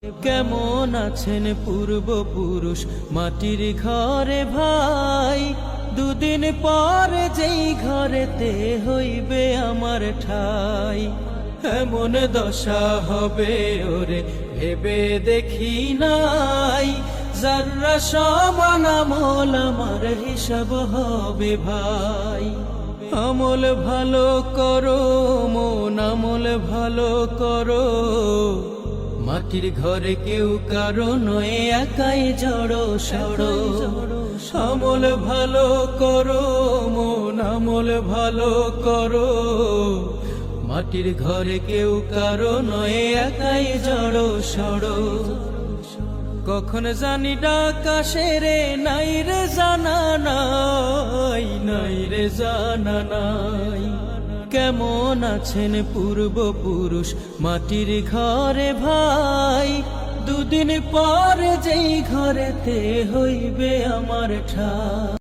কেমন আছেন পূর্বপুরুষ মাটির ঘরে ভাই, দুদিন পর যেই ঘরেতে হইবে আমার ঠাই। এমন দশা হবে ওরে ভেবে দেখি নাই, যারা সমান আমল আমার হিসাব হবে ভাই। আমল ভালো করো মন আমল ভালো করো, মাটির ঘরে কেউ কারো নয় একাই জড়ো সড়ো। আমল ভালো করো মন আমল ভালো করো, মাটির ঘরে কেউ কারো নয় একাই জড়ো সড়ো। কখন জানি ডাক আসে রে নাই রে জানা নাই, নাই রে জানা নাই। কেমন আছেন পূর্বপুরুষ মাটির ঘরে ভাই, দুদিন পর যেই ঘরেতে হইবে আমার ঠাই।